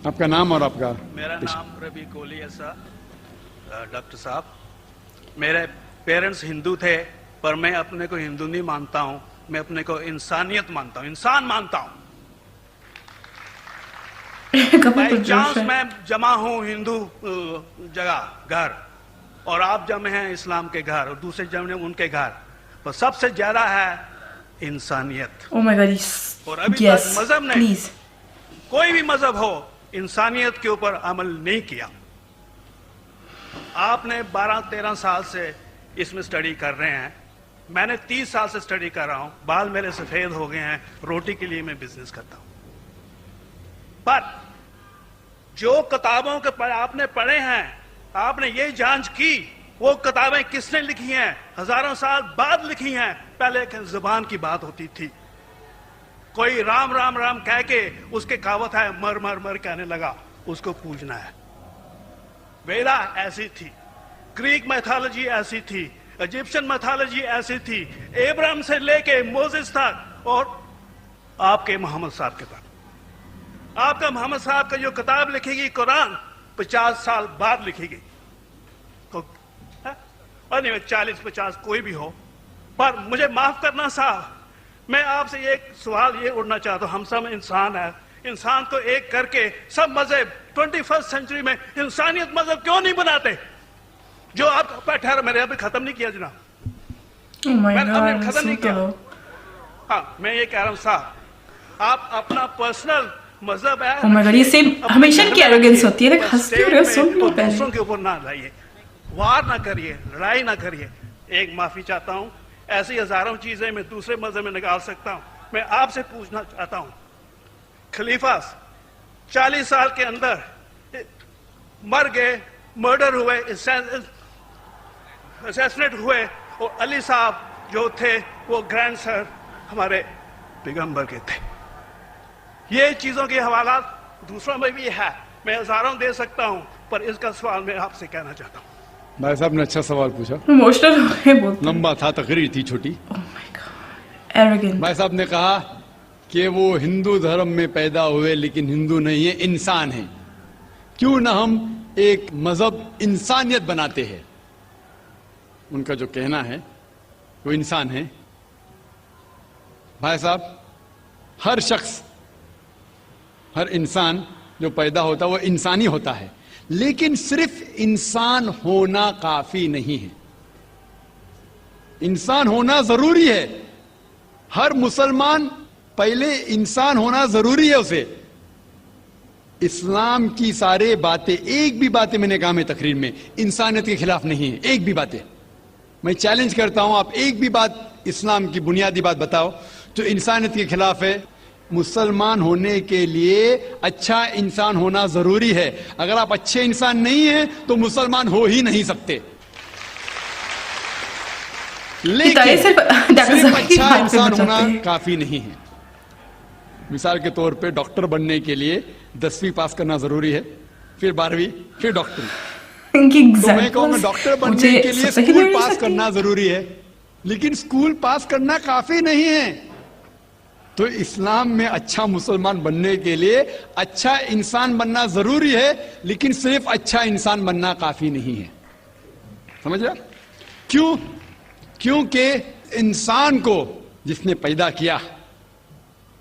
आपका नाम और आपका? मेरा नाम रवि कोहली है सर। डॉक्टर साहब, मेरे पेरेंट्स हिंदू थे, पर मैं अपने को हिंदू नहीं मानता हूं, मैं अपने को इंसानियत मानता हूं, इंसान मानता हूं। बाई चांस मैं जमा हूं हिंदू जगह घर, और आप जमे हैं इस्लाम के घर, और दूसरे जमे उनके घर, पर सबसे ज्यादा है इंसानियत। Oh my God, और अभी yes, तक मजहब ने, please. कोई भी मजहब हो, इंसानियत के ऊपर अमल नहीं किया। आपने 12-13 साल से इसमें स्टडी कर रहे हैं, मैंने 30 साल से स्टडी कर रहा हूं, बाल मेरे सफेद हो गए हैं, रोटी के लिए मैं बिजनेस करता हूं। पर जो किताबों के आपने पढ़े हैं, आपने ये जांच की वो किताबें किसने लिखी हैं? हजारों साल बाद लिखी हैं। पहले जुबान की बात होती थी, कोई राम राम राम कह के उसके कहावत है मर मर मर कहने लगा, उसको पूजना है। वेदा ऐसी थी, ग्रीक मैथोलॉजी ऐसी थी, इजिप्शियन मैथोलॉजी ऐसी थी, एब्राहम से लेके मोसेस तक, और आपके मोहम्मद साहब के तक। आपका मोहम्मद साहब का जो किताब लिखेगी कुरान 50 साल बाद लिखेगी, और नहीं 40-50 कोई भी हो। पर मुझे माफ करना साहब, मैं आपसे एक सवाल ये उड़ना चाहता हूं, हम सब इंसान है, इंसान को एक करके सब मजहब 21st सेंचुरी में इंसानियत मजहब क्यों नहीं बनाते? जो आप ठहर, मैंने अभी खत्म नहीं किया जनाब, मैंने खत्म नहीं किया। हाँ, मैं ये कह रहा हूँ साहब, आप अपना पर्सनल मजहब है, Oh my God, ये सेम हमेशा की एरोगेंस होती है, हंसते रहो, सुन लो पहले। दूसरों के ऊपर ना लाइए, वार ना करिए, लड़ाई ना करिए। एक माफी चाहता हूं, ऐसी हजारों चीजें मैं दूसरे मजहब में निकाल सकता हूं। मैं आपसे पूछना चाहता हूं, खलीफा 40 साल के अंदर मर गए, मर्डर हुए, असैसिनेट हुए, और अली साहब जो थे वो ग्रैंडसन हमारे पैगंबर के थे। ये चीजों के हवाला दूसरों में भी है, मैं हजारों दे सकता हूं, पर इसका सवाल मैं आपसे कहना चाहता हूं। भाई साहब ने अच्छा सवाल पूछा, इमोशनल हो गए बोलते। लंबा था, तकरीर थी छोटी। Oh my God, arrogant. भाई साहब ने कहा कि वो हिंदू धर्म में पैदा हुए लेकिन हिंदू नहीं है, इंसान है। क्यों ना हम एक मजहब इंसानियत बनाते हैं? उनका जो कहना है वो इंसान है। भाई साहब, हर शख्स, हर इंसान जो पैदा होता है वो इंसानी होता है, लेकिन सिर्फ इंसान होना काफी नहीं है। इंसान होना जरूरी है। हर मुसलमान पहले इंसान होना जरूरी है उसे। इस्लाम की सारे बातें, एक भी बातें मैंने कहा मैं तकरीर में, इंसानियत के खिलाफ नहीं है। एक भी बातें मैं चैलेंज करता हूं, आप एक भी बात इस्लाम की बुनियादी बात बताओ जो इंसानियत के खिलाफ है। मुसलमान होने के लिए अच्छा इंसान होना जरूरी है। अगर आप अच्छे इंसान नहीं हैं तो मुसलमान हो ही नहीं सकते। लेकिन सिर्फ अच्छा इंसान होना काफी नहीं है। मिसाल के तौर पे डॉक्टर बनने के लिए 10वीं पास करना जरूरी है, फिर 12वीं, फिर डॉक्टरी। तो मैं कहूंगा डॉक्टर बनने के लिए स्कूल पास करना जरूरी है, लेकिन स्कूल पास करना काफी नहीं है। तो इस्लाम में अच्छा मुसलमान बनने के लिए अच्छा इंसान बनना जरूरी है, लेकिन सिर्फ अच्छा इंसान बनना काफी नहीं है। समझ रहे? क्यों? क्योंकि इंसान को जिसने पैदा किया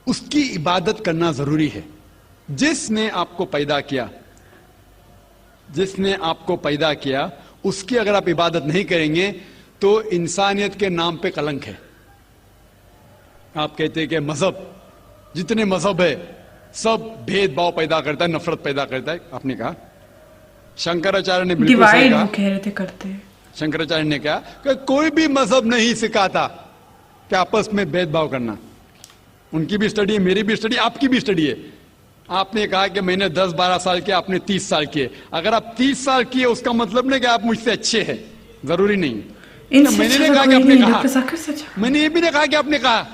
उसकी इबादत करना जरूरी है। जिसने आपको पैदा किया, जिसने आपको पैदा किया, उसकी अगर आप इबादत नहीं करेंगे तो इंसानियत के नाम पे कलंक है। आप कहते हैं कि मजहब, जितने मजहब है सब भेदभाव पैदा करता है, नफरत पैदा करता है। आपने कहा, शंकराचार्य ने बिल्कुल सही कहा। कह रहे थे करते, शंकराचार्य ने कहा कि कोई भी मजहब नहीं सिखाता कि आपस में भेदभाव करना। उनकी भी स्टडी है, मेरी भी स्टडी, आपकी भी स्टडी है। आपने कहा कि मैंने 10-12 साल किया, आपने 30 साल किए। अगर आप 30 साल किए उसका मतलब नहीं कि आप मुझसे अच्छे हैं, जरूरी नहीं। मैंने नहीं कहा कि आपने कहा, मैंने ये भी नहीं कहा कि आपने कहा।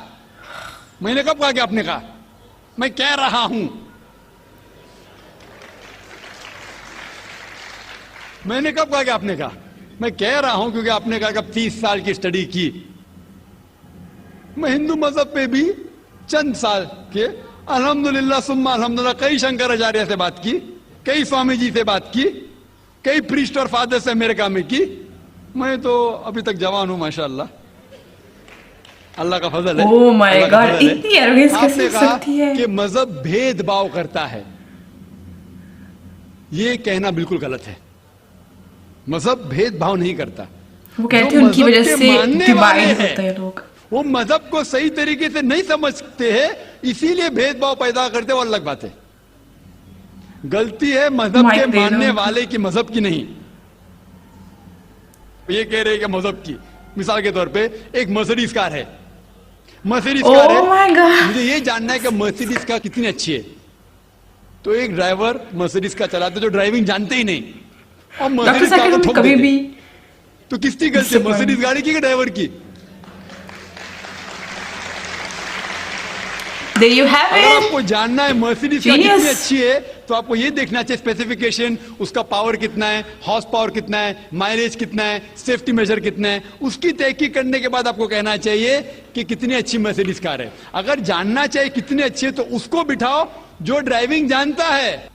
मैंने कब कहा कि आपने कहा? मैं कह रहा हूं, मैंने कब कहा कि आपने कहा? मैं कह रहा हूं क्योंकि आपने कहा कि अब 30 साल की स्टडी की। मैं हिंदू मजहब पे भी चंद साल के, अल्हम्दुलिल्लाह सुम्मा अल्हम्दुलिल्लाह, कई शंकराचार्य से बात की, कई स्वामी जी से बात की, कई प्रीस्ट और फादर से अमेरिका में की। मैं तो अभी तक जवान हूं माशाअल्लाह, अल्लाह का फजल है। Oh my अल्लाह का God, फजल है। इतनी arrogance कैसे आपने हो कहा सकती है? कि मजहब भेदभाव करता है, ये कहना बिल्कुल गलत है। मजहब भेदभाव नहीं करता। वो कहते जो हैं उनकी मजहब वजह के से मानने डिवाइड वाले होते हैं लोग। वो मजहब को सही तरीके से नहीं समझते हैं, इसीलिए भेदभाव पैदा करते, वो अलग बात है। गलती है मजहब माइक के दे रहा मानने हूं। वाले की, मजहब की नहीं। ये कह रहे हैं कि मजहब की, मिसाल के तौर पे एक मर्सिडीज कार है, मर्सिडीज कार है, Oh my God, मुझे ये जानना है कि मर्सिडीज कार कितनी अच्छी है। तो एक ड्राइवर मर्सिडीज का चलाते जो ड्राइविंग जानते ही नहीं, और डॉक्टर मर्सिडीज कार साकिब को हम ठोक कभी देते। भी तो किसकी गलती है, मर्सिडीज गाड़ी की कि ड्राइवर की? there you have अगर it। आपको जानना है मर्सिडीज कार Genius। कितनी अच्छी है, तो आपको ये देखना चाहिए स्पेसिफिकेशन, उसका पावर कितना है, हॉर्स पावर कितना है, माइलेज कितना है, सेफ्टी मेजर कितना है, उसकी तहकीक करने के बाद आपको कहना चाहिए कि कितनी अच्छी मर्सिडीज कार है। अगर जानना चाहिए कितनी अच्छी है, तो उसको बिठाओ जो ड्राइविंग जानता है।